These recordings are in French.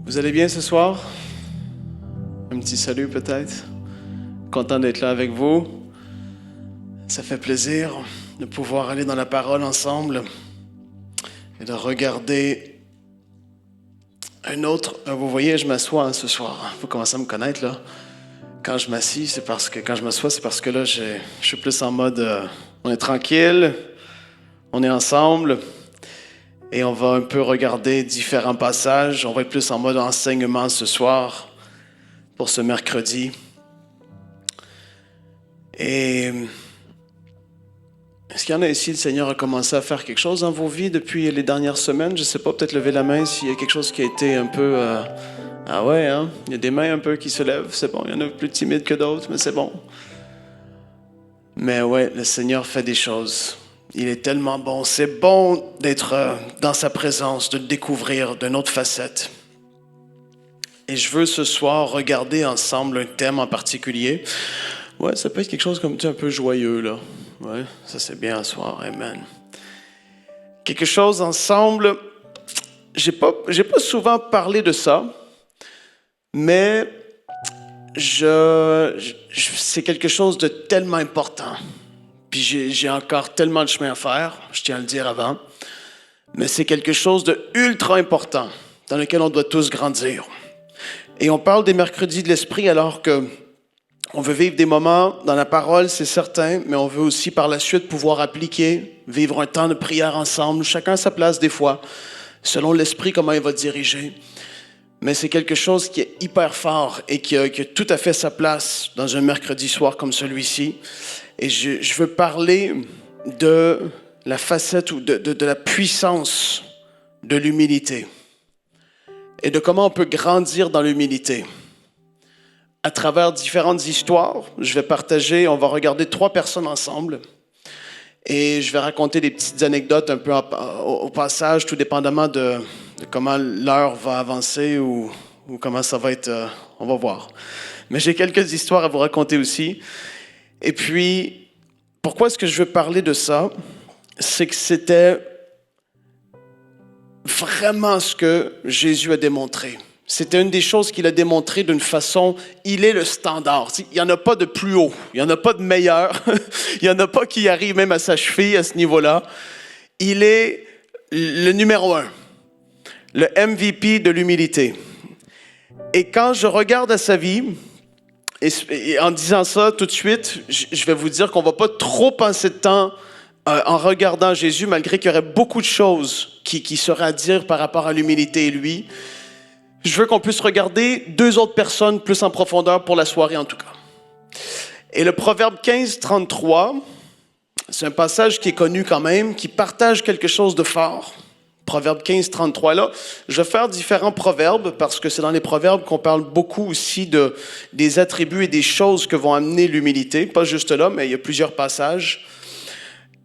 Vous allez bien ce soir? Un petit salut peut-être? Content d'être là avec vous. Ça fait plaisir de pouvoir aller dans la parole ensemble et de regarder un autre. Vous voyez, je m'assois ce soir. Vous commencez à me connaître là. Quand je m'assis, c'est parce que là, je suis plus en mode on est tranquille, on est ensemble. Et on va un peu regarder différents passages. On va être plus en mode enseignement ce soir, pour ce mercredi. Et est-ce qu'il y en a ici, le Seigneur a commencé à faire quelque chose dans vos vies depuis les dernières semaines? Je ne sais pas, peut-être lever la main s'il y a quelque chose qui a été un peu... Ah ouais, hein? Il y a des mains un peu qui se lèvent, c'est bon. Il y en a plus timides que d'autres, mais c'est bon. Mais ouais, le Seigneur fait des choses. Il est tellement bon. C'est bon d'être dans sa présence, de le découvrir d'une autre facette. Et je veux ce soir regarder ensemble un thème en particulier. Ouais, ça peut être quelque chose comme un peu joyeux, là. Ouais, ça c'est bien ce soir. Amen. Quelque chose ensemble. J'ai pas souvent parlé de ça, mais c'est quelque chose de tellement important. Puis j'ai encore tellement de chemin à faire, je tiens à le dire avant. Mais c'est quelque chose de ultra important dans lequel on doit tous grandir. Et on parle des mercredis de l'esprit alors que on veut vivre des moments dans la parole, c'est certain, mais on veut aussi par la suite pouvoir appliquer, vivre un temps de prière ensemble, chacun à sa place des fois, selon l'esprit, comment il va diriger. Mais c'est quelque chose qui est hyper fort et qui a tout à fait sa place dans un mercredi soir comme celui-ci. Et je veux parler de la facette ou de la puissance de l'humilité et de comment on peut grandir dans l'humilité. À travers différentes histoires, on va regarder 3 personnes ensemble et je vais raconter des petites anecdotes un peu au passage, tout dépendamment de comment l'heure va avancer ou comment ça va être, on va voir. Mais j'ai quelques histoires à vous raconter aussi. Et puis, pourquoi est-ce que je veux parler de ça? C'est que c'était vraiment ce que Jésus a démontré. C'était une des choses qu'il a démontré d'une façon, il est le standard. Il n'y en a pas de plus haut, il n'y en a pas de meilleur, il n'y en a pas qui arrive même à sa cheville à ce niveau-là. Il est le numéro 1, le MVP de l'humilité. Et quand je regarde à sa vie, et en disant ça tout de suite, je vais vous dire qu'on ne va pas trop passer de temps en regardant Jésus, malgré qu'il y aurait beaucoup de choses qui seraient à dire par rapport à l'humilité et lui. Je veux qu'on puisse regarder 2 autres personnes plus en profondeur pour la soirée en tout cas. Et le Proverbe 15, 33, c'est un passage qui est connu quand même, qui partage quelque chose de fort. Proverbe 15, 33, là, je vais faire différents proverbes parce que c'est dans les proverbes qu'on parle beaucoup aussi des attributs et des choses que vont amener l'humilité. Pas juste là, mais il y a plusieurs passages.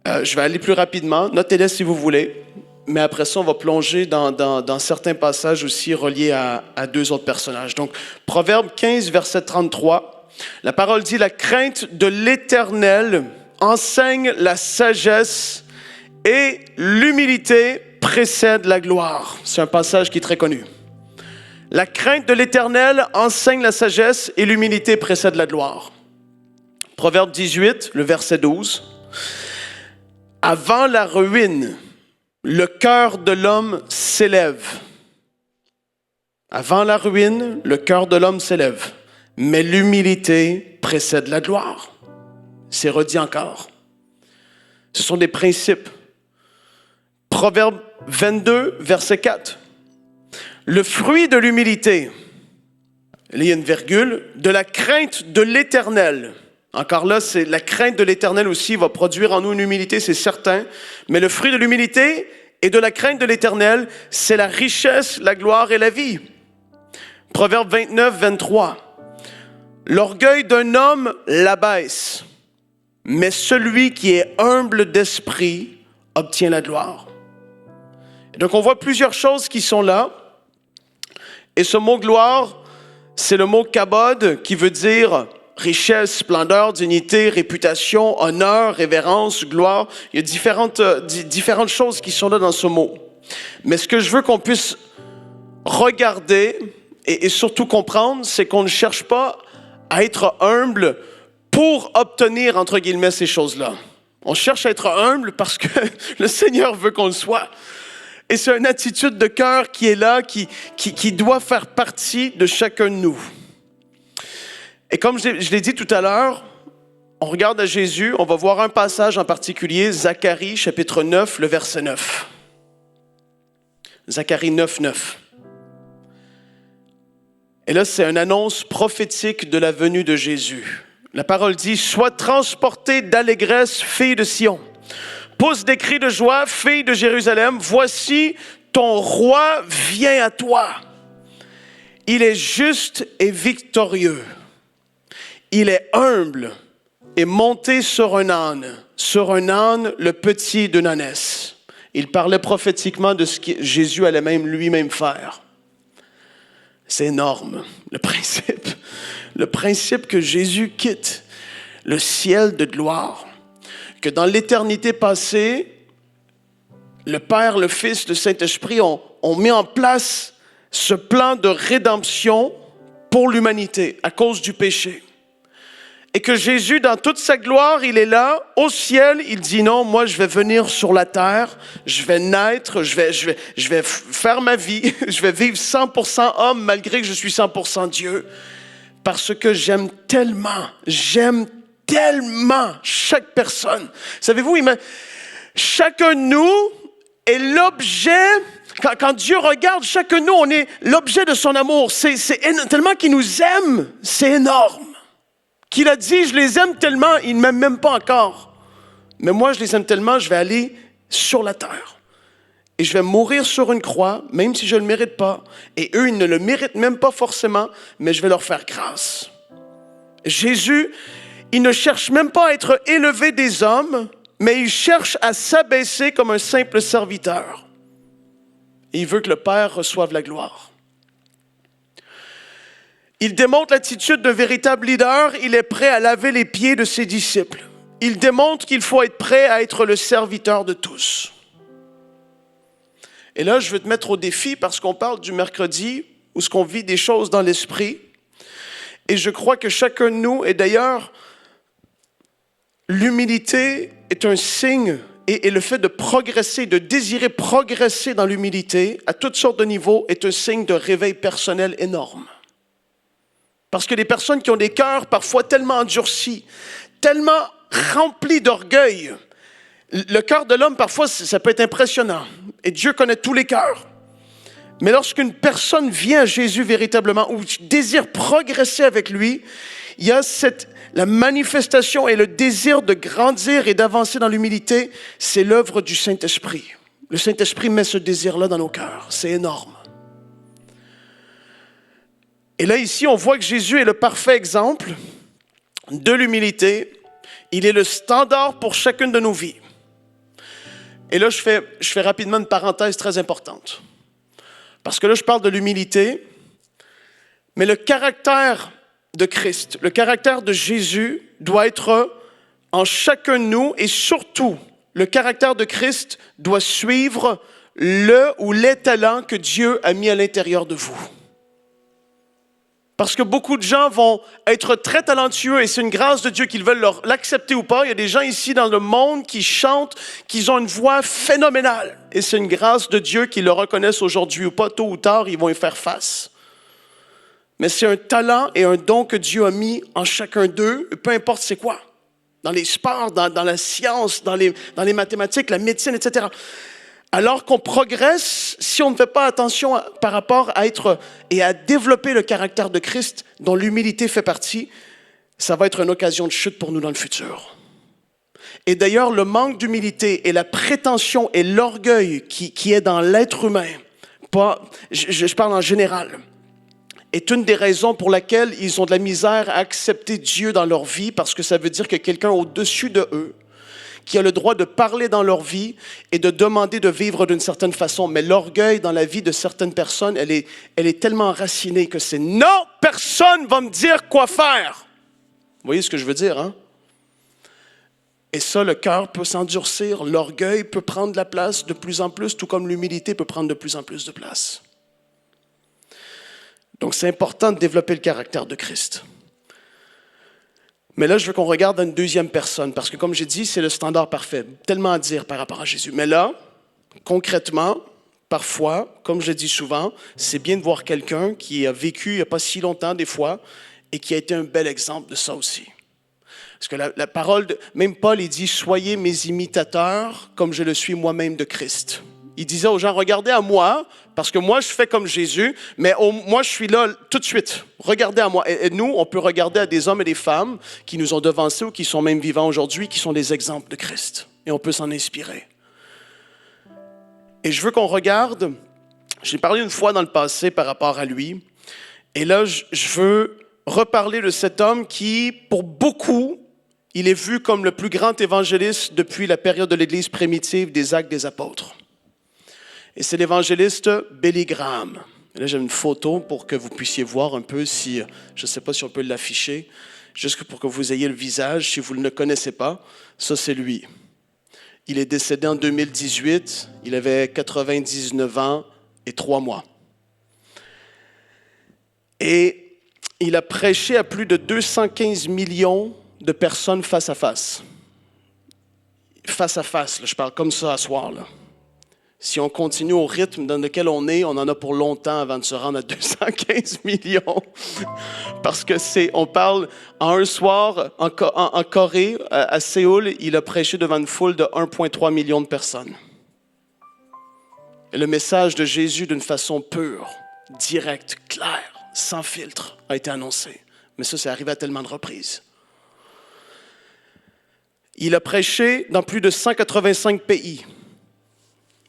Je vais aller plus rapidement. Notez-les si vous voulez. Mais après ça, on va plonger dans certains passages aussi reliés à 2 autres personnages. Donc, Proverbe 15, verset 33. La parole dit « La crainte de l'Éternel enseigne la sagesse et l'humilité précède la gloire. » C'est un passage qui est très connu. La crainte de l'Éternel enseigne la sagesse et l'humilité précède la gloire. Proverbe 18, le verset 12. Avant la ruine, le cœur de l'homme s'élève. Avant la ruine, le cœur de l'homme s'élève. Mais l'humilité précède la gloire. C'est redit encore. Ce sont des principes. Proverbe 22, verset 4. Le fruit de l'humilité, il y a une virgule, de la crainte de l'Éternel. Encore là, c'est la crainte de l'Éternel aussi va produire en nous une humilité, c'est certain. Mais le fruit de l'humilité et de la crainte de l'Éternel, c'est la richesse, la gloire et la vie. Proverbe 29, 23. L'orgueil d'un homme l'abaisse, mais celui qui est humble d'esprit obtient la gloire. Donc, on voit plusieurs choses qui sont là. Et ce mot « gloire », c'est le mot « kabod » qui veut dire richesse, splendeur, dignité, réputation, honneur, révérence, gloire. Il y a différentes choses qui sont là dans ce mot. Mais ce que je veux qu'on puisse regarder et surtout comprendre, c'est qu'on ne cherche pas à être humble pour obtenir, entre guillemets, ces choses-là. On cherche à être humble parce que le Seigneur veut qu'on le soit. Et c'est une attitude de cœur qui est là, qui doit faire partie de chacun de nous. Et comme je l'ai dit tout à l'heure, on regarde à Jésus, on va voir un passage en particulier, Zacharie, chapitre 9, le verset 9. Zacharie 9, 9. Et là, c'est une annonce prophétique de la venue de Jésus. La parole dit « Sois transportée d'allégresse, fille de Sion. Pousse des cris de joie, fille de Jérusalem. Voici, ton roi vient à toi. Il est juste et victorieux. Il est humble et monté sur un âne, le petit d'une ânesse. » Il parlait prophétiquement de ce que Jésus allait même lui-même faire. C'est énorme, le principe. Le principe que Jésus quitte le ciel de gloire. Que dans l'éternité passée, le Père, le Fils, le Saint-Esprit ont mis en place ce plan de rédemption pour l'humanité à cause du péché. Et que Jésus, dans toute sa gloire, il est là, au ciel, il dit non, moi je vais venir sur la terre, je vais naître, je vais faire ma vie, je vais vivre 100% homme malgré que je suis 100% Dieu. Parce que j'aime tellement chaque personne. Savez-vous, chacun de nous est l'objet, quand Dieu regarde chacun de nous, on est l'objet de son amour. C'est tellement qu'il nous aime, c'est énorme. Qu'il a dit, je les aime tellement, ils ne m'aiment même pas encore. Mais moi, je les aime tellement, je vais aller sur la terre. Et je vais mourir sur une croix, même si je ne le mérite pas. Et eux, ils ne le méritent même pas forcément, mais je vais leur faire grâce. Jésus, il ne cherche même pas à être élevé des hommes, mais il cherche à s'abaisser comme un simple serviteur. Et il veut que le Père reçoive la gloire. Il démontre l'attitude d'un véritable leader. Il est prêt à laver les pieds de ses disciples. Il démontre qu'il faut être prêt à être le serviteur de tous. Et là, je veux te mettre au défi parce qu'on parle du mercredi où ce qu'on vit des choses dans l'esprit. Et je crois que chacun de nous, et d'ailleurs, l'humilité est un signe et le fait de progresser, de désirer progresser dans l'humilité à toutes sortes de niveaux est un signe de réveil personnel énorme. Parce que les personnes qui ont des cœurs parfois tellement endurcis, tellement remplis d'orgueil, le cœur de l'homme parfois ça peut être impressionnant. Et Dieu connaît tous les cœurs. Mais lorsqu'une personne vient à Jésus véritablement, ou désire progresser avec lui, il y a la manifestation et le désir de grandir et d'avancer dans l'humilité, c'est l'œuvre du Saint-Esprit. Le Saint-Esprit met ce désir-là dans nos cœurs. C'est énorme. Et là, ici, on voit que Jésus est le parfait exemple de l'humilité. Il est le standard pour chacune de nos vies. Et là, je fais rapidement une parenthèse très importante. Parce que là, je parle de l'humilité, mais le caractère de Christ, le caractère de Jésus doit être en chacun de nous et surtout, le caractère de Christ doit suivre le ou les talents que Dieu a mis à l'intérieur de vous. Parce que beaucoup de gens vont être très talentueux et c'est une grâce de Dieu qu'ils veulent l'accepter ou pas. Il y a des gens ici dans le monde qui chantent, qui ont une voix phénoménale. Et c'est une grâce de Dieu qu'ils le reconnaissent aujourd'hui ou pas. Tôt ou tard, ils vont y faire face. Mais c'est un talent et un don que Dieu a mis en chacun d'eux, peu importe c'est quoi. Dans les sports, dans la science, dans les mathématiques, la médecine, etc. Alors qu'on progresse, si on ne fait pas attention par rapport à être et à développer le caractère de Christ, dont l'humilité fait partie, ça va être une occasion de chute pour nous dans le futur. Et d'ailleurs, le manque d'humilité et la prétention et l'orgueil qui est dans l'être humain, je parle en général, est une des raisons pour laquelle ils ont de la misère à accepter Dieu dans leur vie, parce que ça veut dire que quelqu'un au-dessus de eux, qui a le droit de parler dans leur vie et de demander de vivre d'une certaine façon. Mais l'orgueil dans la vie de certaines personnes, elle est tellement enracinée que c'est « Non, personne va me dire quoi faire ». Vous voyez ce que je veux dire, hein? Et ça, le cœur peut s'endurcir, l'orgueil peut prendre la place de plus en plus, tout comme l'humilité peut prendre de plus en plus de place. Donc, c'est important de développer le caractère de Christ. Mais là, je veux qu'on regarde à une deuxième personne, parce que comme j'ai dit, c'est le standard parfait. Tellement à dire par rapport à Jésus. Mais là, concrètement, parfois, comme je dis souvent, c'est bien de voir quelqu'un qui a vécu il n'y a pas si longtemps des fois et qui a été un bel exemple de ça aussi. Parce que la parole, même Paul, il dit « Soyez mes imitateurs comme je le suis moi-même de Christ ». Il disait aux gens « Regardez à moi, parce que moi je fais comme Jésus, mais moi je suis là tout de suite. Regardez à moi. » Et nous, on peut regarder à des hommes et des femmes qui nous ont devancés ou qui sont même vivants aujourd'hui, qui sont des exemples de Christ. Et on peut s'en inspirer. Et je veux qu'on regarde, j'ai parlé une fois dans le passé par rapport à lui, et là je veux reparler de cet homme qui, pour beaucoup, il est vu comme le plus grand évangéliste depuis la période de l'Église primitive des Actes des Apôtres. Et c'est l'évangéliste Billy Graham. Et là, j'ai une photo pour que vous puissiez voir un peu si, je ne sais pas si on peut l'afficher, juste pour que vous ayez le visage, si vous ne le connaissez pas. Ça, c'est lui. Il est décédé en 2018. Il avait 99 ans et 3 mois. Et il a prêché à plus de 215 millions de personnes face à face. Face à face, là, je parle comme ça à soir, là. Si on continue au rythme dans lequel on est, on en a pour longtemps avant de se rendre à 215 millions. Parce que on parle, en un soir, en Corée, à Séoul, il a prêché devant une foule de 1,3 million de personnes. Et le message de Jésus, d'une façon pure, directe, claire, sans filtre, a été annoncé. Mais ça, c'est arrivé à tellement de reprises. Il a prêché dans plus de 185 pays.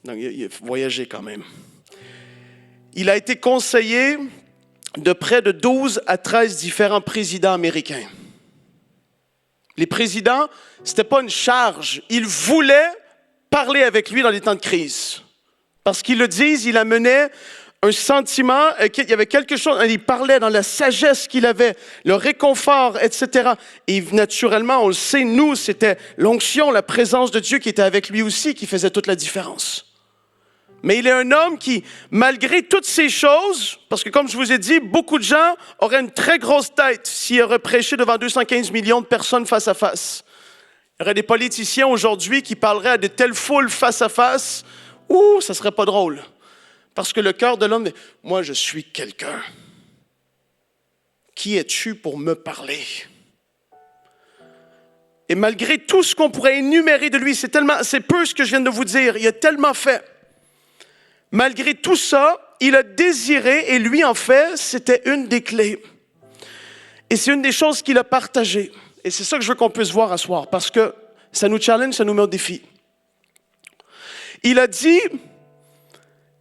Donc, il a voyagé quand même. Il a été conseiller de près de 12 à 13 différents présidents américains. Les présidents, ce n'était pas une charge. Ils voulaient parler avec lui dans les temps de crise. Parce qu'ils le disent, il amenait un sentiment, il y avait quelque chose, il parlait dans la sagesse qu'il avait, le réconfort, etc. Et naturellement, on le sait, nous, c'était l'onction, la présence de Dieu qui était avec lui aussi, qui faisait toute la différence. Mais il est un homme qui, malgré toutes ces choses, parce que comme je vous ai dit, beaucoup de gens auraient une très grosse tête s'il aurait prêché devant 215 millions de personnes face à face. Il y aurait des politiciens aujourd'hui qui parleraient à de telles foules face à face, ça serait pas drôle. Parce que le cœur de l'homme, moi je suis quelqu'un. Qui es-tu pour me parler? Et malgré tout ce qu'on pourrait énumérer de lui, c'est peu ce que je viens de vous dire, il a tellement fait. Malgré tout ça, il a désiré, et lui en fait, c'était une des clés. Et c'est une des choses qu'il a partagées. Et c'est ça que je veux qu'on puisse voir à soir, parce que ça nous challenge, ça nous met au défi. Il a dit,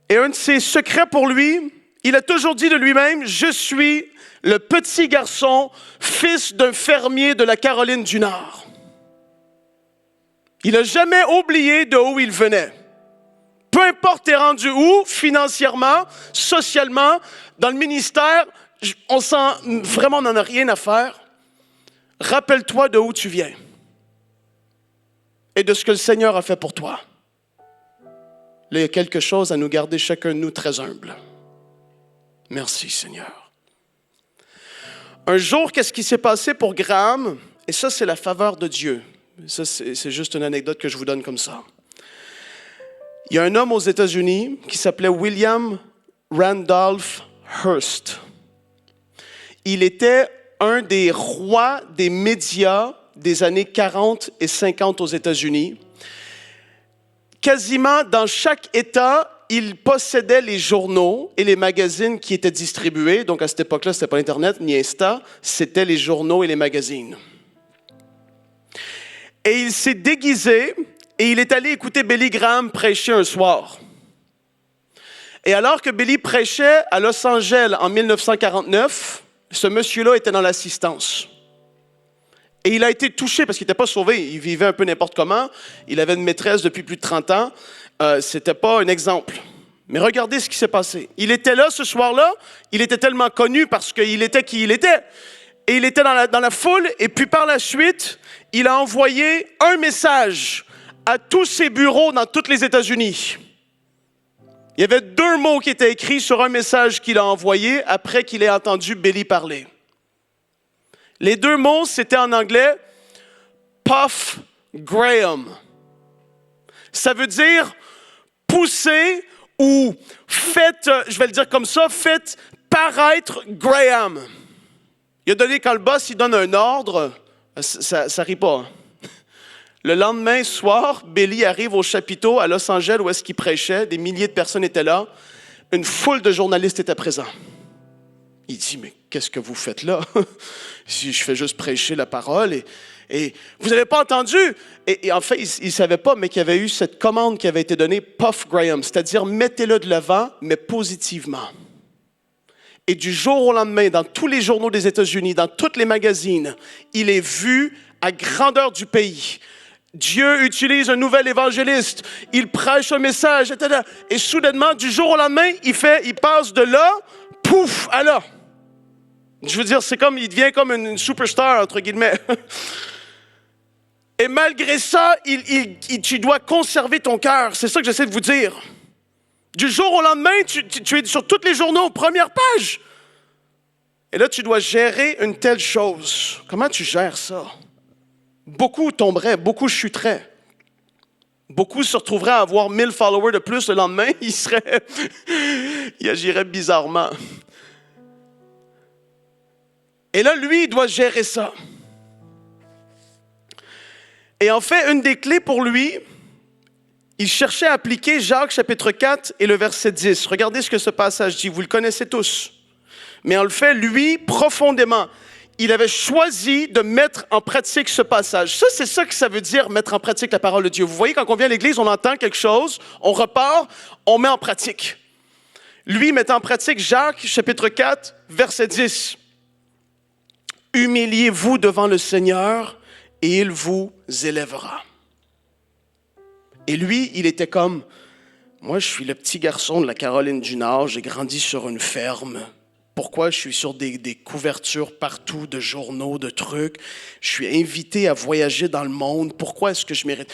et un de ses secrets pour lui, il a toujours dit de lui-même, « Je suis le petit garçon, fils d'un fermier de la Caroline du Nord. » Il n'a jamais oublié de où il venait. Peu importe t'es rendu où, financièrement, socialement, dans le ministère, on n'en a rien à faire. Rappelle-toi de où tu viens et de ce que le Seigneur a fait pour toi. Là, il y a quelque chose à nous garder chacun de nous très humble. Merci, Seigneur. Un jour, qu'est-ce qui s'est passé pour Graham? Et ça, c'est la faveur de Dieu. Ça, c'est juste une anecdote que je vous donne comme ça. Il y a un homme aux États-Unis qui s'appelait William Randolph Hearst. Il était un des rois des médias des années 40 et 50 aux États-Unis. Quasiment dans chaque État, il possédait les journaux et les magazines qui étaient distribués. Donc à cette époque-là, ce n'était pas Internet ni Insta, c'était les journaux et les magazines. Et il s'est déguisé et il est allé écouter Billy Graham prêcher un soir. Et alors que Billy prêchait à Los Angeles en 1949, ce monsieur-là était dans l'assistance. Et il a été touché parce qu'il n'était pas sauvé. Il vivait un peu n'importe comment. Il avait une maîtresse depuis plus de 30 ans. C'était pas un exemple. Mais regardez ce qui s'est passé. Il était là ce soir-là. Il était tellement connu parce qu'il était qui il était. Et il était dans la foule. Et puis par la suite, il a envoyé un message à tous ses bureaux dans tous les États-Unis. Il y avait 2 mots qui étaient écrits sur un message qu'il a envoyé après qu'il ait entendu Billy parler. Les 2 mots, c'était en anglais « Puff Graham ». Ça veut dire « pousser » ou « faites », je vais le dire comme ça, « faites paraître Graham ». Il a donné, quand le boss il donne un ordre, ça rit pas. Le lendemain soir, Billy arrive au chapiteau à Los Angeles où est-ce qu'il prêchait. Des milliers de personnes étaient là. Une foule de journalistes était présents. Il dit, mais qu'est-ce que vous faites là? Si je fais juste prêcher la parole et vous n'avez pas entendu? Et en fait, il ne savait pas, mais qu'il y avait eu cette commande qui avait été donnée, Puff Graham, c'est-à-dire mettez-le de l'avant, mais positivement. Et du jour au lendemain, dans tous les journaux des États-Unis, dans tous les magazines, il est vu à grandeur du pays. Dieu utilise un nouvel évangéliste, il prêche un message, etc. Et soudainement, du jour au lendemain, il passe de là, pouf, à là. Je veux dire, il devient comme une superstar, entre guillemets. Et malgré ça, tu dois conserver ton cœur. C'est ça que j'essaie de vous dire. Du jour au lendemain, tu es sur tous les journaux, première page. Et là, tu dois gérer une telle chose. Comment tu gères ça? Beaucoup tomberaient, beaucoup chuteraient. Beaucoup se retrouveraient à avoir 1000 followers de plus le lendemain. Il agirait bizarrement. Et là, lui, il doit gérer ça. Et en fait, une des clés pour lui, il cherchait à appliquer Jacques chapitre 4 et le verset 10. Regardez ce que ce passage dit, vous le connaissez tous. Mais on le fait, lui, profondément. Il avait choisi de mettre en pratique ce passage. Ça, c'est ça que ça veut dire, mettre en pratique la parole de Dieu. Vous voyez, quand on vient à l'église, on entend quelque chose, on repart, on met en pratique. Lui, mettait en pratique Jacques chapitre 4, verset 10. Humiliez-vous devant le Seigneur et il vous élèvera. Et lui, il était comme, moi je suis le petit garçon de la Caroline du Nord, j'ai grandi sur une ferme. Pourquoi je suis sur des couvertures partout de journaux, de trucs? Je suis invité à voyager dans le monde. Pourquoi est-ce que je mérite?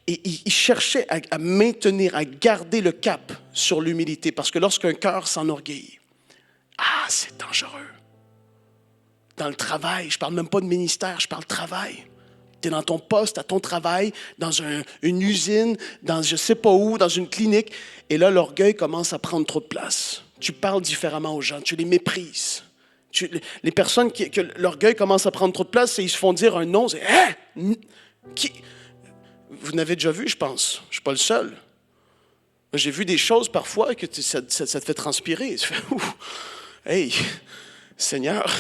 Et il cherchait à maintenir, à garder le cap sur l'humilité. Parce que lorsqu'un cœur s'enorgueillit, c'est dangereux. Dans le travail, je ne parle même pas de ministère, je parle de travail. Tu es dans ton poste, à ton travail, dans une usine, dans je ne sais pas où, dans une clinique. Et là, l'orgueil commence à prendre trop de place. Tu parles différemment aux gens, tu les méprises. Les personnes que l'orgueil commence à prendre trop de place, ils se font dire un nom. C'est « Qui? » Vous n'avez déjà vu, je pense. Je ne suis pas le seul. J'ai vu des choses parfois que ça te fait transpirer. Tu fais « Hey, Seigneur,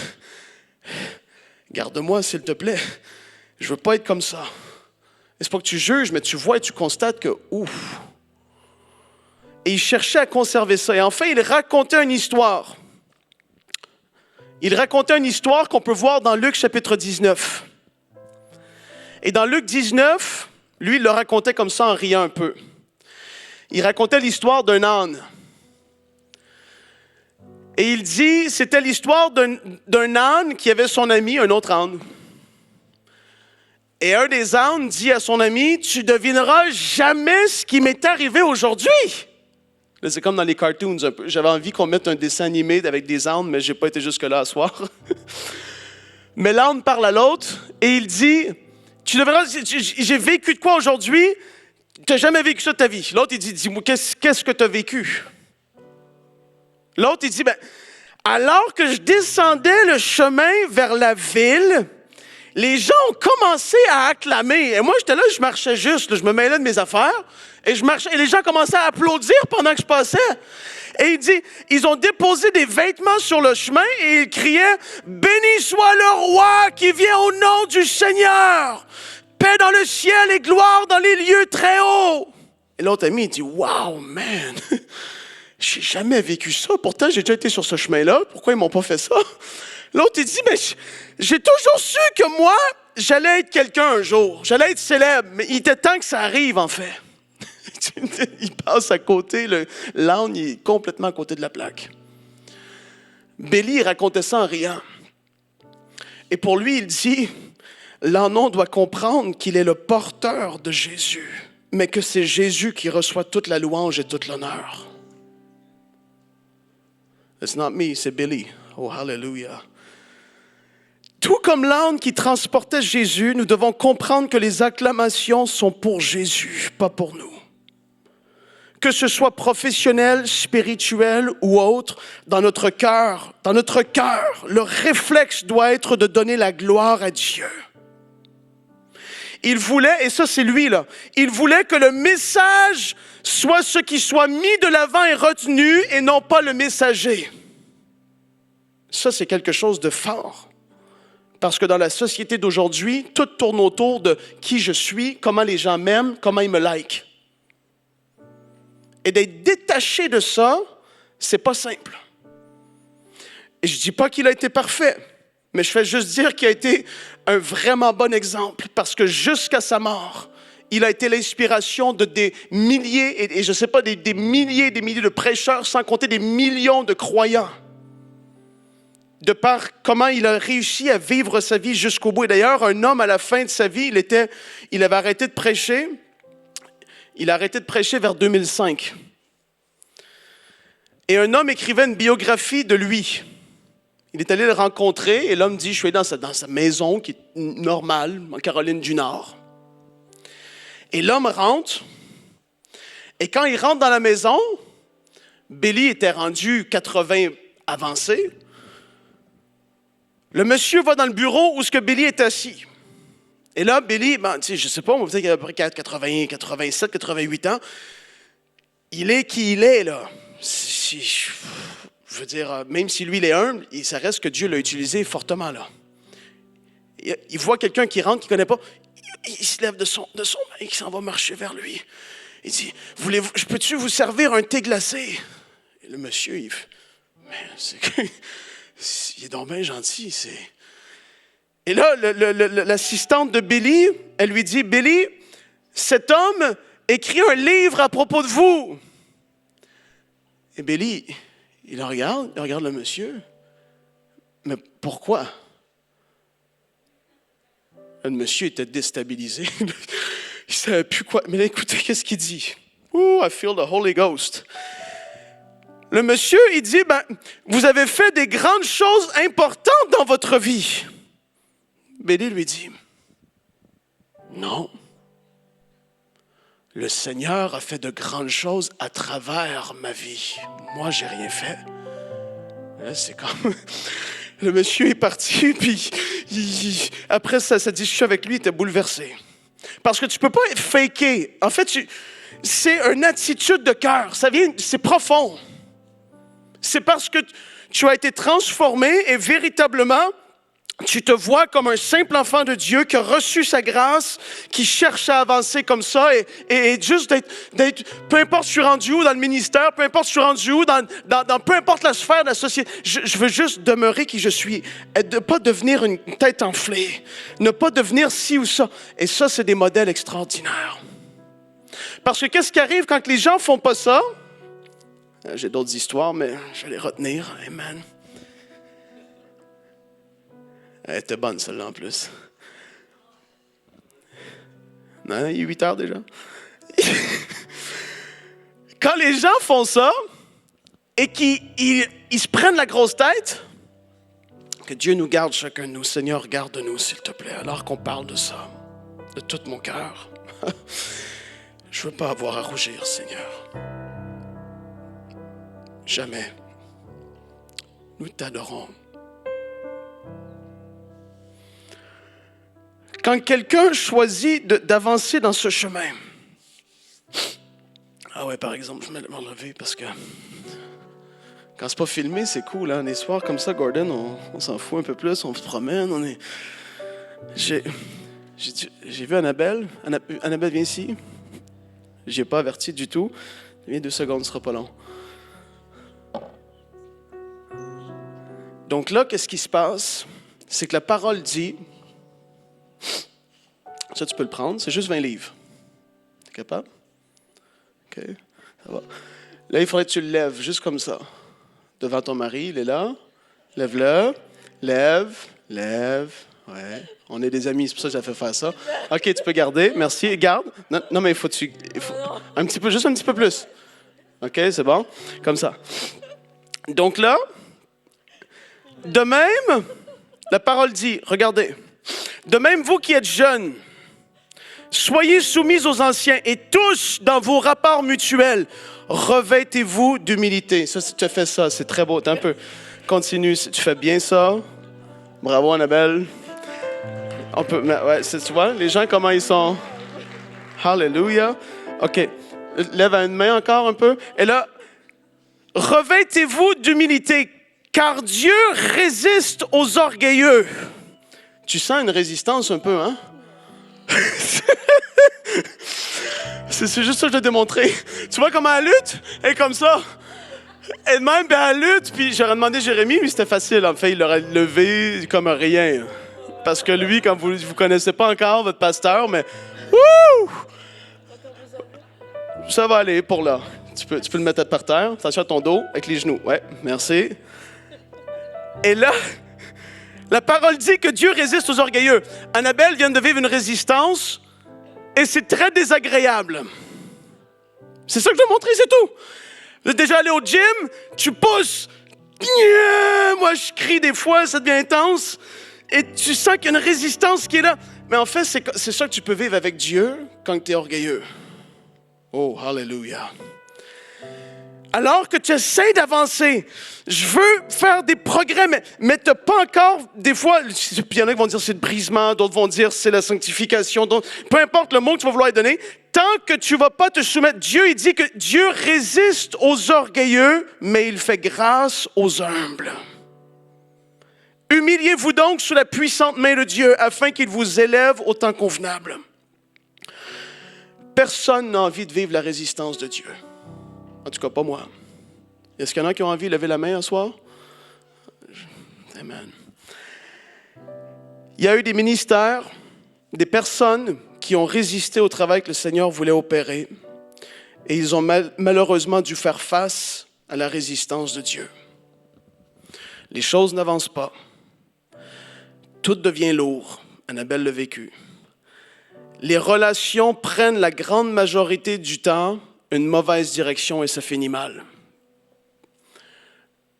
garde-moi s'il te plaît. Je ne veux pas être comme ça. » C'est pas que tu juges, mais tu vois et tu constates que ouf. Et il cherchait à conserver ça. Et enfin, il racontait une histoire. Il racontait une histoire qu'on peut voir dans Luc chapitre 19. Et dans Luc 19, lui, il le racontait comme ça en riant un peu. Il racontait l'histoire d'un âne. Et il dit, c'était l'histoire d'un âne qui avait son ami, un autre âne. Et un des ânes dit à son ami, « Tu ne devineras jamais ce qui m'est arrivé aujourd'hui. » Là, c'est comme dans les cartoons un peu. J'avais envie qu'on mette un dessin animé avec des ânes, mais je n'ai pas été jusque-là à soir. Mais l'âne parle à l'autre et il dit, « Tu devras, j'ai vécu de quoi aujourd'hui? Tu n'as jamais vécu ça de ta vie. » L'autre, il dit, « Dis-moi, qu'est-ce que tu as vécu? » L'autre, il dit, « Alors que je descendais le chemin vers la ville, les gens ont commencé à acclamer. » Et moi, j'étais là, je marchais juste, là, je me mêlais de mes affaires. Et je marchais, et les gens commençaient à applaudir pendant que je passais. Et il dit, ils ont déposé des vêtements sur le chemin et ils criaient, « Béni soit le roi qui vient au nom du Seigneur! Paix dans le ciel et gloire dans les lieux très hauts! » Et l'autre ami, il dit, « Wow, man! J'ai jamais vécu ça. Pourtant, j'ai déjà été sur ce chemin-là. Pourquoi ils m'ont pas fait ça? » L'autre, il dit, « Mais j'ai toujours su que moi, j'allais être quelqu'un un jour. J'allais être célèbre. Mais il était temps que ça arrive, en fait. » Il passe à côté, l'âne, il est complètement à côté de la plaque. Billy racontait ça en riant. Et pour lui, il dit, l'ânon doit comprendre qu'il est le porteur de Jésus, mais que c'est Jésus qui reçoit toute la louange et toute l'honneur. It's not me, c'est Billy. Oh, hallelujah. Tout comme l'âne qui transportait Jésus, nous devons comprendre que les acclamations sont pour Jésus, pas pour nous. Que ce soit professionnel, spirituel ou autre, dans notre cœur, le réflexe doit être de donner la gloire à Dieu. Il voulait, et ça c'est lui là, il voulait que le message soit ce qui soit mis de l'avant et retenu et non pas le messager. Ça c'est quelque chose de fort. Parce que dans la société d'aujourd'hui, tout tourne autour de qui je suis, comment les gens m'aiment, comment ils me likent. Et d'être détaché de ça, c'est pas simple. Et je dis pas qu'il a été parfait, mais je fais juste dire qu'il a été un vraiment bon exemple, parce que jusqu'à sa mort, il a été l'inspiration de des milliers, et je sais pas, des milliers de prêcheurs, sans compter des millions de croyants. De par comment il a réussi à vivre sa vie jusqu'au bout. Et d'ailleurs, un homme, à la fin de sa vie, il avait arrêté de prêcher. Il a arrêté de prêcher vers 2005. Et un homme écrivait une biographie de lui. Il est allé le rencontrer et l'homme dit, je suis allé dans sa maison qui est normale, en Caroline du Nord. Et l'homme rentre. Et quand il rentre dans la maison, Billy était rendu 80 avancé. Le monsieur va dans le bureau où ce que Billy est assis. Et là, Billy, je ne sais pas, peut-être qu'il a à peu près 80, 87, 88 ans. Il est qui il est, là. Je veux dire, même si lui, il est humble, ça reste que Dieu l'a utilisé fortement, là. Il voit quelqu'un qui rentre, qu'il ne connaît pas. Il se lève de son main, il s'en va marcher vers lui. Il dit, peux-tu vous servir un thé glacé? Et le monsieur, il fait, mais il est donc bien gentil, Et là, l'assistante de Billy, elle lui dit, Billy, cet homme écrit un livre à propos de vous. Et Billy, il regarde le monsieur. Mais pourquoi? Le monsieur était déstabilisé. Il ne savait plus quoi. Mais là, écoutez, qu'est-ce qu'il dit? Oh, I feel the Holy Ghost. Le monsieur, il dit, vous avez fait des grandes choses importantes dans votre vie. Billy lui dit, non. Le Seigneur a fait de grandes choses à travers ma vie. Moi, j'ai rien fait. Là, c'est comme... Le monsieur est parti, puis après sa discussion avec lui, il était bouleversé. Parce que tu ne peux pas être faké. En fait, c'est une attitude de cœur. C'est profond. C'est parce que tu as été transformé et véritablement, tu te vois comme un simple enfant de Dieu qui a reçu sa grâce, qui cherche à avancer comme ça et juste d'être, peu importe je suis rendu où dans le ministère, peu importe je suis rendu où dans peu importe la sphère de la société, je veux juste demeurer qui je suis, ne pas devenir une tête enflée, ne pas devenir ci ou ça. Et ça, c'est des modèles extraordinaires. Parce que qu'est-ce qui arrive quand les gens font pas ça? J'ai d'autres histoires, mais je vais les retenir. Amen. Elle était bonne, celle-là, en plus. Non, il est 8 heures déjà. Quand les gens font ça et qu'ils se prennent la grosse tête, que Dieu nous garde chacun de nous. Seigneur, garde-nous, s'il te plaît, alors qu'on parle de ça, de tout mon cœur. Je ne veux pas avoir à rougir, Seigneur. Jamais. Nous t'adorons. Quand quelqu'un choisit d'avancer dans ce chemin, ah ouais, par exemple, je vais m'enlever parce que quand c'est pas filmé, c'est cool, hein? Les soirs comme ça, Gordon, on s'en fout un peu plus, on se promène, J'ai vu Annabelle. Annabelle, viens ici. Je n'ai pas averti du tout. Viens 2 secondes, ce sera pas long. Donc là, qu'est-ce qui se passe? C'est que la parole dit... Ça, tu peux le prendre. C'est juste 20 livres. T'es capable? OK. Ça va. Là, il faudrait que tu le lèves, juste comme ça. Devant ton mari, il est là. Lève-le. Lève. Ouais. On est des amis, c'est pour ça que j'ai fait faire ça. OK, tu peux garder. Merci. Garde. Non mais il faut un petit peu, juste un petit peu plus. OK, c'est bon? Comme ça. Donc là, de même, la parole dit, regardez, de même vous qui êtes jeunes, soyez soumis aux anciens et tous dans vos rapports mutuels, revêtez-vous d'humilité. Ça, si tu as fait ça, c'est très beau. T'as un peu, continue, si tu fais bien ça. Bravo, Annabelle. On peut, ouais, tu vois, les gens, comment ils sont. Hallelujah. OK. Lève une main encore un peu. Et là, revêtez-vous d'humilité, car Dieu résiste aux orgueilleux. Tu sens une résistance un peu, hein? C'est juste ça que je t'ai démontré. Tu vois comment elle lutte? Elle est comme ça. Elle-même, elle lutte. Puis j'aurais demandé à Jérémie, lui, c'était facile. En fait, il l'aurait levé comme rien. Parce que lui, comme vous ne connaissez pas encore votre pasteur, mais... Wouh! Ça va aller pour là. Tu peux le mettre par terre. Attention à ton dos, avec les genoux. Ouais, merci. Et là, la parole dit que Dieu résiste aux orgueilleux. Annabelle vient de vivre une résistance et c'est très désagréable. C'est ça que je veux montrer, c'est tout. Vous êtes déjà allé au gym, tu pousses. Moi, je crie des fois, ça devient intense. Et tu sens qu'il y a une résistance qui est là. Mais en fait, c'est ça que tu peux vivre avec Dieu quand tu es orgueilleux. Oh, hallelujah. Alors que tu essaies d'avancer, je veux faire des progrès, mais tu n'as pas encore, des fois, il y en a qui vont dire c'est le brisement, d'autres vont dire c'est la sanctification, peu importe le mot que tu vas vouloir donner, tant que tu ne vas pas te soumettre, Dieu, il dit que Dieu résiste aux orgueilleux, mais il fait grâce aux humbles. Humiliez-vous donc sous la puissante main de Dieu, afin qu'il vous élève au temps convenable. Personne n'a envie de vivre la résistance de Dieu. En tout cas, pas moi. Est-ce qu'il y en a qui ont envie de lever la main un soir? Amen. Il y a eu des ministères, des personnes qui ont résisté au travail que le Seigneur voulait opérer. Et ils ont malheureusement dû faire face à la résistance de Dieu. Les choses n'avancent pas. Tout devient lourd. Annabelle l'a vécu. Les relations prennent la grande majorité du temps une mauvaise direction et ça finit mal.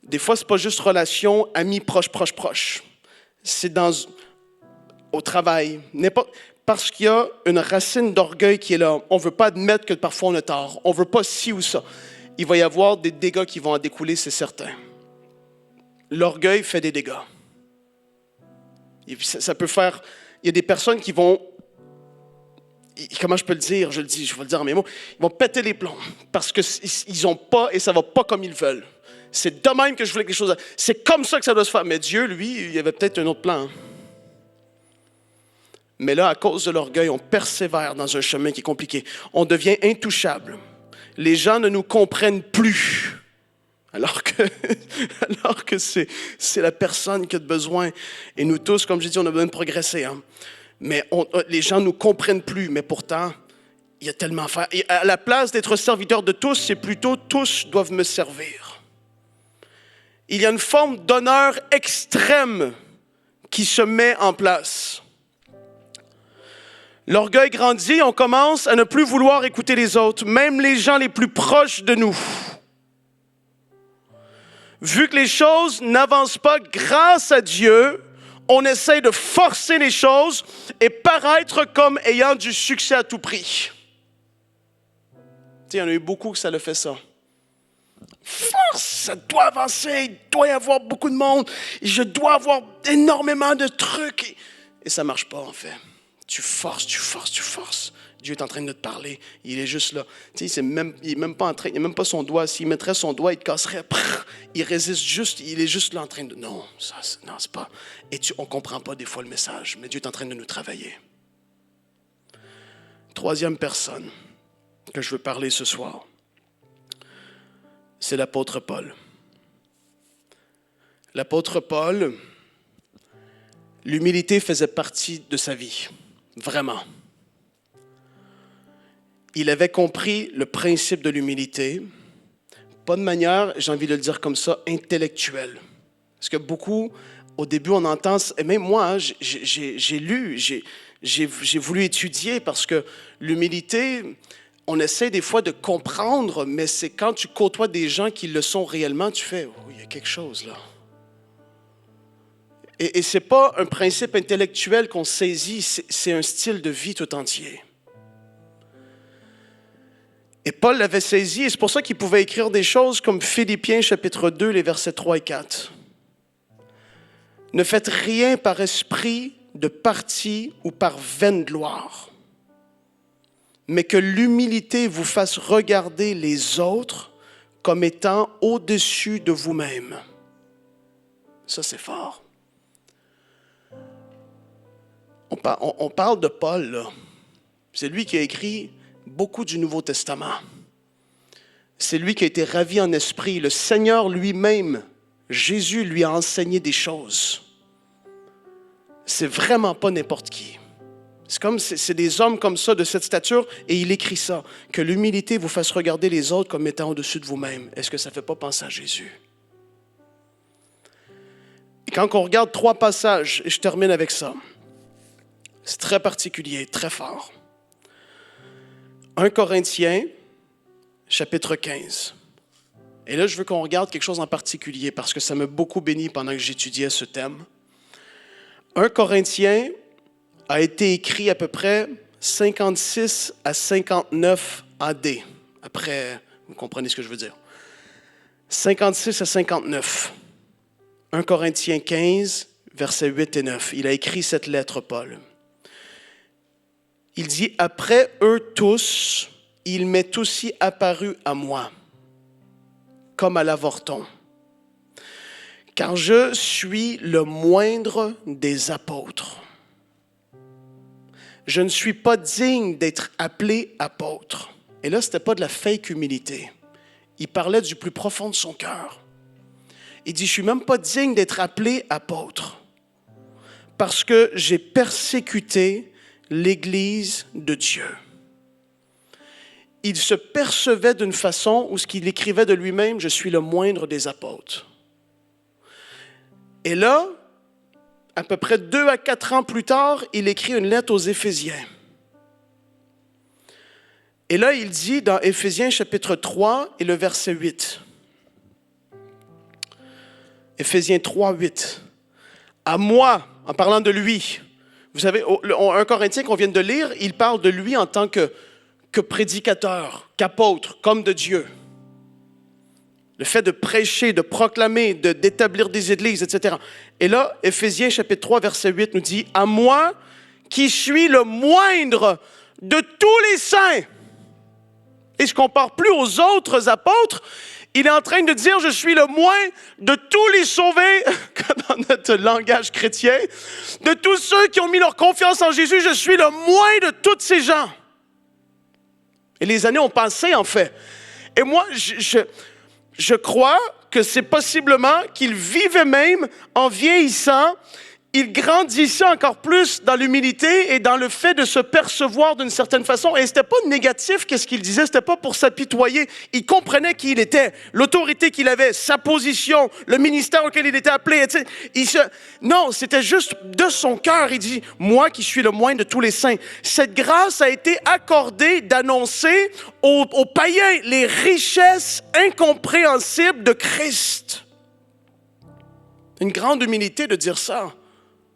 Des fois, ce n'est pas juste relation, amis, proches. C'est au travail. Parce qu'il y a une racine d'orgueil qui est là. On ne veut pas admettre que parfois on a tort. On ne veut pas ci ou ça. Il va y avoir des dégâts qui vont en découler, c'est certain. L'orgueil fait des dégâts. Ça peut faire... Il y a des personnes qui vont... Comment je peux le dire? Je vais le dire en mes mots. Ils vont péter les plombs parce qu'ils n'ont pas et ça ne va pas comme ils veulent. C'est de même que je voulais que les choses... C'est comme ça que ça doit se faire. Mais Dieu, lui, il y avait peut-être un autre plan. Mais là, à cause de l'orgueil, on persévère dans un chemin qui est compliqué. On devient intouchable. Les gens ne nous comprennent plus. Alors que c'est la personne qui a besoin. Et nous tous, comme je dis, on a besoin de progresser. Hein. Mais les gens ne nous comprennent plus. Mais pourtant, il y a tellement à faire. Et à la place d'être serviteur de tous, c'est plutôt tous doivent me servir. Il y a une forme d'honneur extrême qui se met en place. L'orgueil grandit, on commence à ne plus vouloir écouter les autres, même les gens les plus proches de nous. Vu que les choses n'avancent pas grâce à Dieu, on essaie de forcer les choses et paraître comme ayant du succès à tout prix. Il y en a eu beaucoup que ça le fait ça. Force, ça doit avancer, il doit y avoir beaucoup de monde, je dois avoir énormément de trucs. Et ça ne marche pas en fait. Tu forces. Dieu est en train de te parler. Il est juste là. Tu sais, il n'est même pas en train, il n'a même pas son doigt. S'il mettrait son doigt, il te casserait. Il résiste juste, il est juste là en train de... Non, c'est pas... Et on ne comprend pas des fois le message, mais Dieu est en train de nous travailler. Troisième personne que je veux parler ce soir, c'est l'apôtre Paul. L'apôtre Paul, l'humilité faisait partie de sa vie. Vraiment. Il avait compris le principe de l'humilité, pas de manière, j'ai envie de le dire comme ça, intellectuelle. Parce que beaucoup, au début, on entend, et même moi, j'ai lu, j'ai voulu étudier parce que l'humilité, on essaie des fois de comprendre, mais c'est quand tu côtoies des gens qui le sont réellement, tu fais, oh, il y a quelque chose là. Et ce n'est pas un principe intellectuel qu'on saisit, c'est un style de vie tout entier. Et Paul l'avait saisi, et c'est pour ça qu'il pouvait écrire des choses comme Philippiens chapitre 2, les versets 3 et 4. Ne faites rien par esprit de parti ou par vaine gloire, mais que l'humilité vous fasse regarder les autres comme étant au-dessus de vous-même. Ça, c'est fort. On parle de Paul, là. C'est lui qui a écrit beaucoup du Nouveau Testament. C'est lui qui a été ravi en esprit. Le Seigneur lui-même, Jésus, lui a enseigné des choses. C'est vraiment pas n'importe qui. C'est des hommes comme ça, de cette stature, et il écrit ça, que l'humilité vous fasse regarder les autres comme étant au-dessus de vous-même. Est-ce que ça ne fait pas penser à Jésus? Et quand on regarde 3 passages, et je termine avec ça, c'est très particulier, très fort. 1 Corinthiens, chapitre 15. Et là, je veux qu'on regarde quelque chose en particulier, parce que ça m'a beaucoup béni pendant que j'étudiais ce thème. 1 Corinthiens a été écrit à peu près 56 à 59 AD. Après, vous comprenez ce que je veux dire. 56 à 59. 1 Corinthiens 15, versets 8 et 9. Il a écrit cette lettre, Paul. Il dit, « Après eux tous, il m'est aussi apparu à moi, comme à l'avorton. Car je suis le moindre des apôtres. Je ne suis pas digne d'être appelé apôtre. » Et là, ce n'était pas de la fake humilité. Il parlait du plus profond de son cœur. Il dit, « Je ne suis même pas digne d'être appelé apôtre, parce que j'ai persécuté l'Église de Dieu. » Il se percevait d'une façon où ce qu'il écrivait de lui-même, « Je suis le moindre des apôtres. » Et là, à peu près 2 à 4 ans plus tard, il écrit une lettre aux Éphésiens. Et là, il dit dans Éphésiens chapitre 3 et le verset 8. Éphésiens 3, 8. « À moi, en parlant de lui. » Vous savez, 1 Corinthiens qu'on vient de lire, il parle de lui en tant que prédicateur, qu'apôtre, comme de Dieu. Le fait de prêcher, de proclamer, d'établir des églises, etc. Et là, Éphésiens chapitre 3, verset 8 nous dit, « À moi, qui suis le moindre de tous les saints. » Et je ne compare plus aux autres apôtres. Il est en train de dire, « Je suis le moins de tous les sauvés, » dans notre langage chrétien, de tous ceux qui ont mis leur confiance en Jésus, je suis le moins de tous ces gens. Et les années ont passé, en fait. Et moi, je crois que c'est possiblement qu'il vivait même en vieillissant, il grandissait encore plus dans l'humilité et dans le fait de se percevoir d'une certaine façon. Et c'était pas négatif qu'est-ce qu'il disait, c'était pas pour s'apitoyer. Il comprenait qui il était, l'autorité qu'il avait, sa position, le ministère auquel il était appelé. Non, c'était juste de son cœur. Il dit, moi qui suis le moindre de tous les saints. Cette grâce a été accordée d'annoncer aux païens les richesses incompréhensibles de Christ. Une grande humilité de dire ça.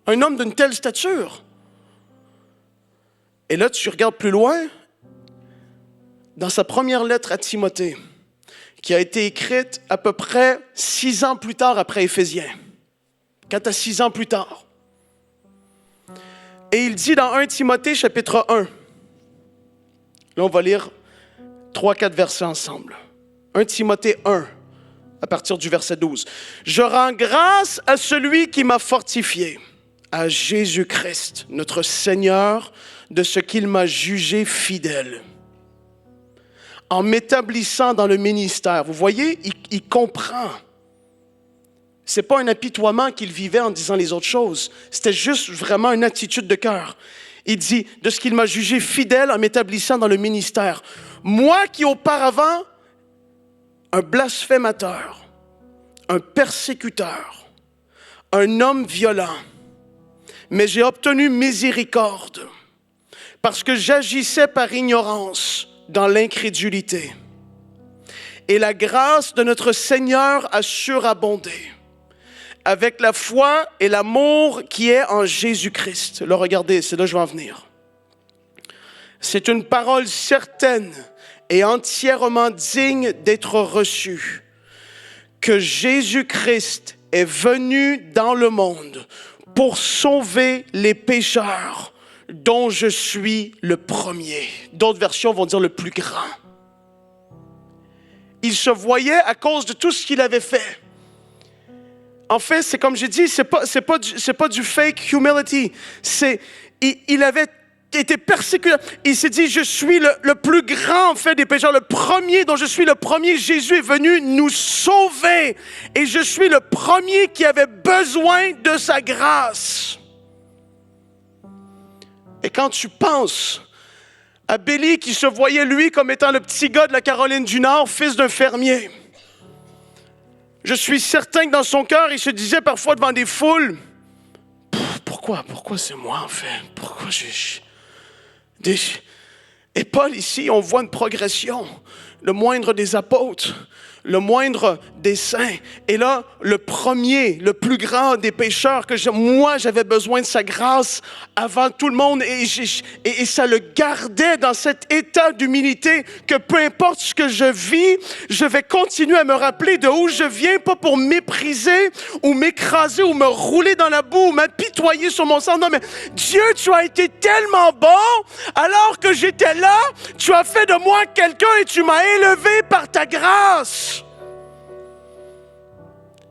Un homme d'une telle stature. Et là, tu regardes plus loin, dans sa première lettre à Timothée, qui a été écrite à peu près 6 ans plus tard après Éphésiens. 4 à 6 ans plus tard. Et il dit dans 1 Timothée, chapitre 1, là, on va lire 3-4 versets ensemble. 1 Timothée 1, à partir du verset 12. « Je rends grâce à celui qui m'a fortifié, à Jésus-Christ, notre Seigneur, de ce qu'il m'a jugé fidèle, en m'établissant dans le ministère. » Vous voyez, il comprend. Ce n'est pas un apitoiement qu'il vivait en disant les autres choses. C'était juste vraiment une attitude de cœur. Il dit, de ce qu'il m'a jugé fidèle en m'établissant dans le ministère. Moi qui auparavant, un blasphémateur, un persécuteur, un homme violent, mais j'ai obtenu miséricorde parce que j'agissais par ignorance. dans l'incrédulité. Et la grâce de notre Seigneur a surabondé avec la foi et l'amour qui est en Jésus-Christ. Là, regardez, c'est là que je vais en venir. C'est une parole certaine et entièrement digne d'être reçue, que Jésus-Christ est venu dans le monde pour sauver les pécheurs, dont je suis le premier. D'autres versions vont dire le plus grand. Il se voyait à cause de tout ce qu'il avait fait. En fait, c'est comme j'ai dit, c'est pas du fake humility. Il avait été persécuté. Il s'est dit, je suis le plus grand en fait des pécheurs, le premier dont je suis le premier. Jésus est venu nous sauver et je suis le premier qui avait besoin de sa grâce. Et quand tu penses à Billy qui se voyait lui comme étant le petit gars de la Caroline du Nord, fils d'un fermier, je suis certain que dans son cœur, il se disait parfois devant des foules, pourquoi c'est moi en fait? Pourquoi Et Paul ici, on voit une progression. Le moindre des apôtres, le moindre des saints. Et là, le premier, le plus grand des pécheurs, moi j'avais besoin de sa grâce avant tout le monde. Et ça le gardait dans cet état d'humilité que peu importe ce que je vis, je vais continuer à me rappeler de où je viens, pas pour mépriser ou m'écraser ou me rouler dans la boue ou m'apitoyer sur mon sang. Non, mais Dieu, tu as été tellement bon, alors que j'étais là, tu as fait de moi quelqu'un et tu m'as élevé par ta grâce.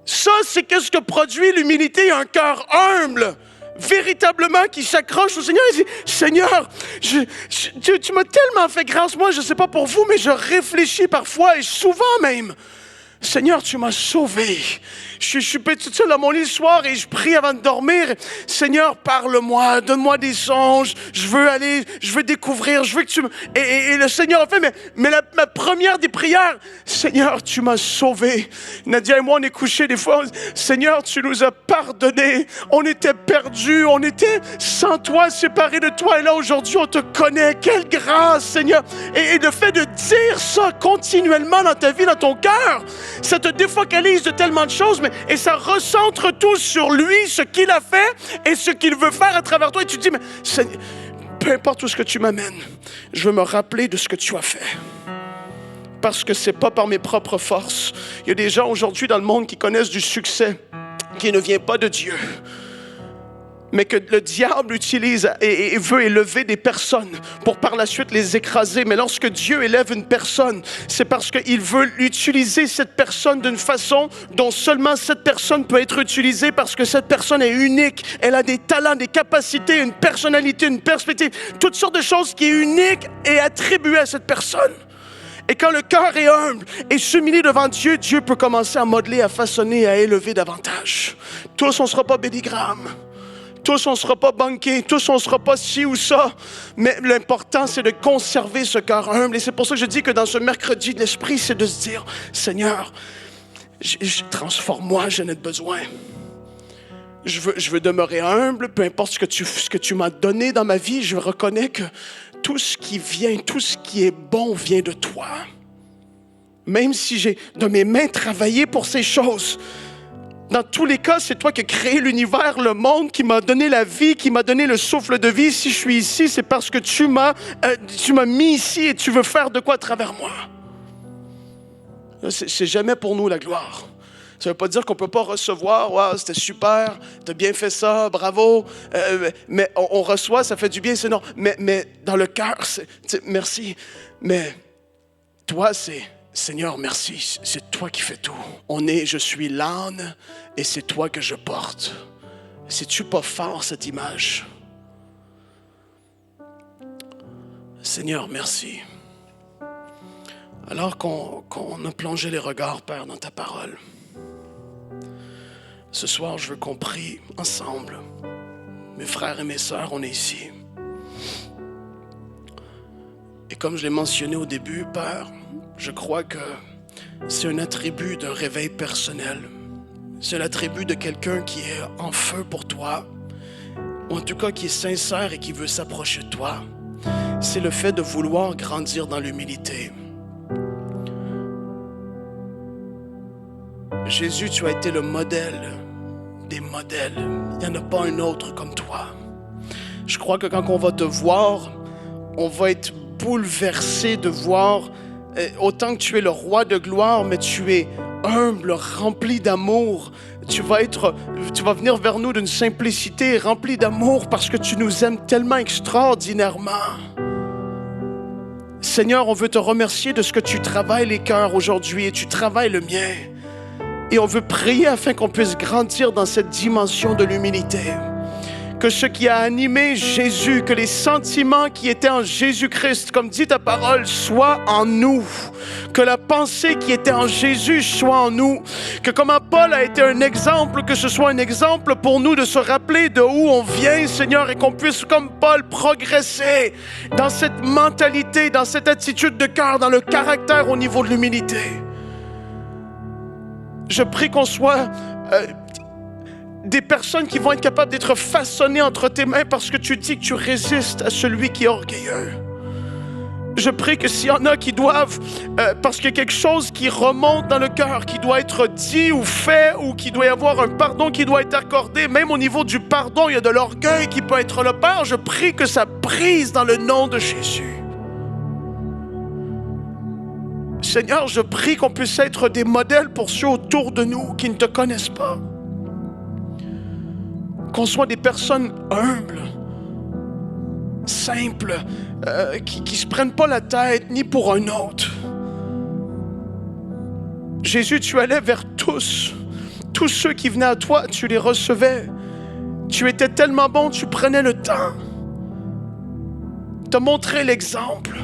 Ça, c'est qu'est-ce que produit l'humilité, un cœur humble, véritablement qui s'accroche au Seigneur et dit, Seigneur, tu m'as tellement fait grâce. Moi, je ne sais pas pour vous, mais je réfléchis parfois et souvent même. Seigneur, tu m'as sauvé. Je suis petit seul dans mon lit le soir et je prie avant de dormir. Seigneur, parle-moi, donne-moi des songes. Je veux découvrir, je veux que tu me... Et le Seigneur a fait, mais ma première des prières, Seigneur, tu m'as sauvé. Nadia et moi, on est couchés des fois. Seigneur, tu nous as pardonné. On était perdus, on était sans toi, séparés de toi. Et là, aujourd'hui, on te connaît. Quelle grâce, Seigneur. Et le fait de dire ça continuellement dans ta vie, dans ton cœur, ça te défocalise de tellement de choses, et ça recentre tout sur lui, ce qu'il a fait et ce qu'il veut faire à travers toi. Et tu te dis, mais Seigneur, peu importe où ce que tu m'amènes, je veux me rappeler de ce que tu as fait. Parce que c'est pas par mes propres forces. Il y a des gens aujourd'hui dans le monde qui connaissent du succès qui ne vient pas de Dieu, mais que le diable utilise et veut élever des personnes pour par la suite les écraser. Mais lorsque Dieu élève une personne, c'est parce qu'il veut utiliser cette personne d'une façon dont seulement cette personne peut être utilisée, parce que cette personne est unique. Elle a des talents, des capacités, une personnalité, une perspective, toutes sortes de choses qui est unique et attribuées à cette personne. Et quand le cœur est humble et s'humilie devant Dieu, Dieu peut commencer à modeler, à façonner, à élever davantage. Tous, on ne sera pas Billy Graham. Tous, on ne sera pas banqués. Tous, on ne sera pas ci ou ça. Mais l'important, c'est de conserver ce cœur humble. Et c'est pour ça que je dis que dans ce mercredi de l'Esprit, c'est de se dire, Seigneur, transforme-moi, j'en ai besoin. Je veux demeurer humble, peu importe ce que tu m'as donné dans ma vie. Je reconnais que tout ce qui vient, tout ce qui est bon vient de toi. Même si j'ai de mes mains travaillé pour ces choses, dans tous les cas, c'est toi qui as créé l'univers, le monde, qui m'a donné la vie, qui m'a donné le souffle de vie. Si je suis ici, c'est parce que tu m'as mis ici et tu veux faire de quoi à travers moi. C'est jamais pour nous la gloire. Ça ne veut pas dire qu'on ne peut pas recevoir, wow, c'était super, tu as bien fait ça, bravo. Mais on reçoit, ça fait du bien, c'est non. Mais dans le cœur, c'est merci. Mais toi, c'est Seigneur, merci, c'est toi qui fais tout. Je suis l'âne et c'est toi que je porte. C'est-tu pas fort cette image? Seigneur, merci. Alors qu'on a plongé les regards, Père, dans ta parole, ce soir, je veux qu'on prie ensemble. Mes frères et mes sœurs, on est ici. Et comme je l'ai mentionné au début, Père, je crois que c'est un attribut d'un réveil personnel. C'est l'attribut de quelqu'un qui est en feu pour toi, ou en tout cas qui est sincère et qui veut s'approcher de toi. c'est le fait de vouloir grandir dans l'humilité. Jésus, tu as été le modèle des modèles. Il n'y en a pas un autre comme toi. Je crois que quand on va te voir, on va être bouleversé de voir autant que tu es le roi de gloire, mais tu es humble, rempli d'amour. Tu vas venir vers nous d'une simplicité remplie d'amour parce que tu nous aimes tellement extraordinairement. Seigneur, on veut te remercier de ce que tu travailles les cœurs aujourd'hui et tu travailles le mien. Et on veut prier afin qu'on puisse grandir dans cette dimension de l'humilité. Que ce qui a animé Jésus, que les sentiments qui étaient en Jésus-Christ, comme dit ta parole, soient en nous. Que la pensée qui était en Jésus soit en nous. Que comme Paul a été un exemple, que ce soit un exemple pour nous de se rappeler de où on vient, Seigneur, et qu'on puisse, comme Paul, progresser dans cette mentalité, dans cette attitude de cœur, dans le caractère au niveau de l'humilité. Je prie qu'on soit des personnes qui vont être capables d'être façonnées entre tes mains parce que tu dis que tu résistes à celui qui est orgueilleux. Je prie que s'il y en a qui doivent, parce qu'il y a quelque chose qui remonte dans le cœur, qui doit être dit ou fait, ou qui doit y avoir un pardon qui doit être accordé, même au niveau du pardon, il y a de l'orgueil qui peut être le Père. Je prie que ça brise dans le nom de Jésus. Seigneur, je prie qu'on puisse être des modèles pour ceux autour de nous qui ne te connaissent pas. Qu'on soit des personnes humbles, simples, qui ne se prennent pas la tête ni pour un autre. Jésus, tu allais vers tous ceux qui venaient à toi, tu les recevais. Tu étais tellement bon, tu prenais le temps. Tu as montré l'exemple.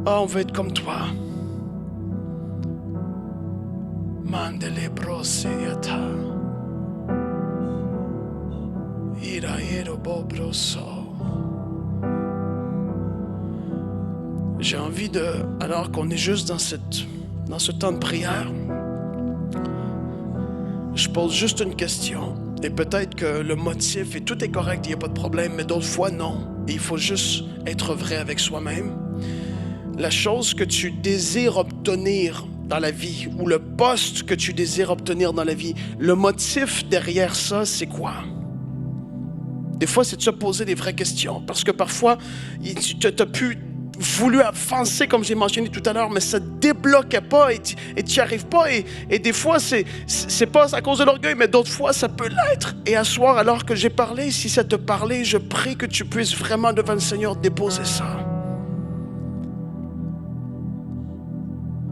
Ah, on veut être comme toi. Mandele broseyata. J'ai envie de, alors qu'on est juste dans ce temps de prière, je pose juste une question. Et peut-être que le motif, et tout est correct, il n'y a pas de problème, mais d'autres fois, non. Et il faut juste être vrai avec soi-même. La chose que tu désires obtenir dans la vie, ou le poste que tu désires obtenir dans la vie, le motif derrière ça, c'est quoi? Des fois, c'est de se poser des vraies questions. Parce que parfois, tu as pu voulu avancer, comme j'ai mentionné tout à l'heure, mais ça ne débloquait pas et tu n'y arrives pas. Et des fois, c'est pas à cause de l'orgueil, mais d'autres fois, ça peut l'être. Et à soir, alors que j'ai parlé, si ça te parlait, je prie que tu puisses vraiment devant le Seigneur déposer ça.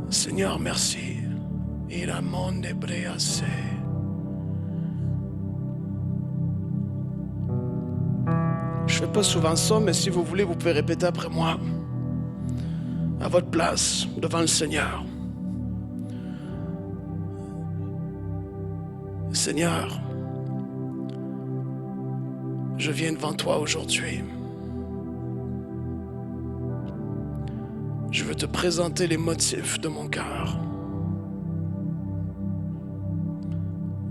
Seigneur, merci. Il a mon débréassé. Je ne fais pas souvent ça, mais si vous voulez, vous pouvez répéter après moi. À votre place, devant le Seigneur. Seigneur, je viens devant toi aujourd'hui. Je veux te présenter les motifs de mon cœur.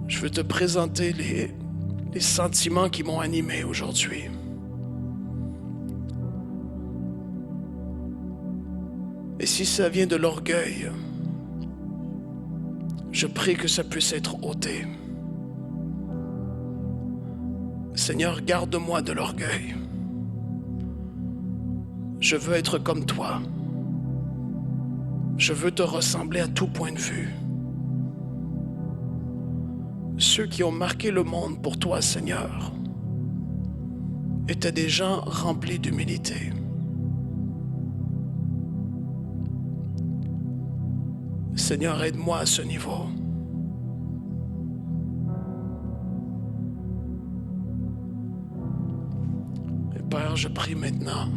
Je veux te présenter les sentiments qui m'ont animé aujourd'hui. Et si ça vient de l'orgueil, je prie que ça puisse être ôté. Seigneur, garde-moi de l'orgueil. Je veux être comme toi. Je veux te ressembler à tout point de vue. Ceux qui ont marqué le monde pour toi, Seigneur, étaient des gens remplis d'humilité. Seigneur, aide-moi à ce niveau. Et Père, je prie maintenant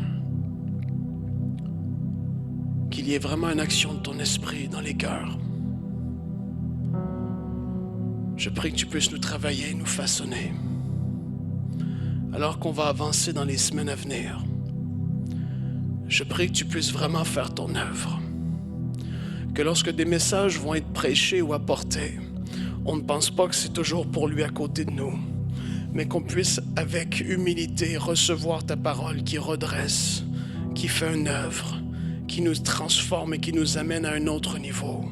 qu'il y ait vraiment une action de ton esprit dans les cœurs. Je prie que tu puisses nous travailler, nous façonner, alors qu'on va avancer dans les semaines à venir. Je prie que tu puisses vraiment faire ton œuvre. Que lorsque des messages vont être prêchés ou apportés, on ne pense pas que c'est toujours pour lui à côté de nous, mais qu'on puisse avec humilité recevoir ta parole qui redresse, qui fait une œuvre, qui nous transforme et qui nous amène à un autre niveau.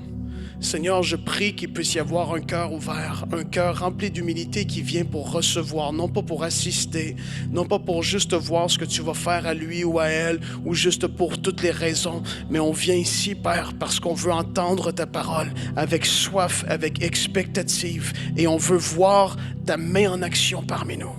Seigneur, je prie qu'il puisse y avoir un cœur ouvert, un cœur rempli d'humilité qui vient pour recevoir, non pas pour assister, non pas pour juste voir ce que tu vas faire à lui ou à elle, ou juste pour toutes les raisons, mais on vient ici, Père, parce qu'on veut entendre ta parole avec soif, avec expectative, et on veut voir ta main en action parmi nous.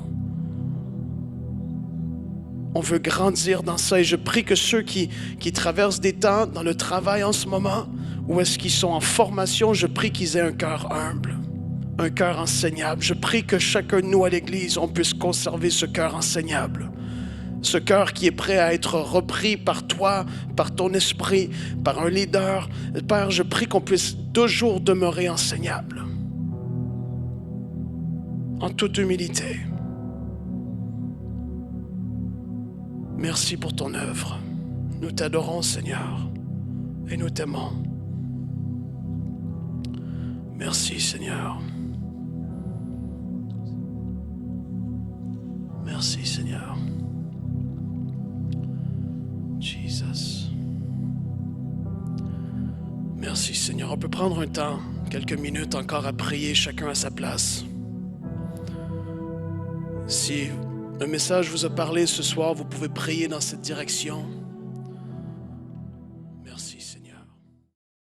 On veut grandir dans ça, et je prie que ceux qui traversent des temps dans le travail en ce moment, ou est-ce qu'ils sont en formation, je prie qu'ils aient un cœur humble, un cœur enseignable. Je prie que chacun de nous à l'Église, on puisse conserver ce cœur enseignable. Ce cœur qui est prêt à être repris par toi, par ton esprit, par un leader. Père, je prie qu'on puisse toujours demeurer enseignable. En toute humilité. Merci pour ton œuvre. Nous t'adorons, Seigneur, et nous t'aimons. Merci, Seigneur. Merci, Seigneur. Jesus. Merci, Seigneur. On peut prendre un temps, quelques minutes encore à prier chacun à sa place. Si un message vous a parlé ce soir, vous pouvez prier dans cette direction.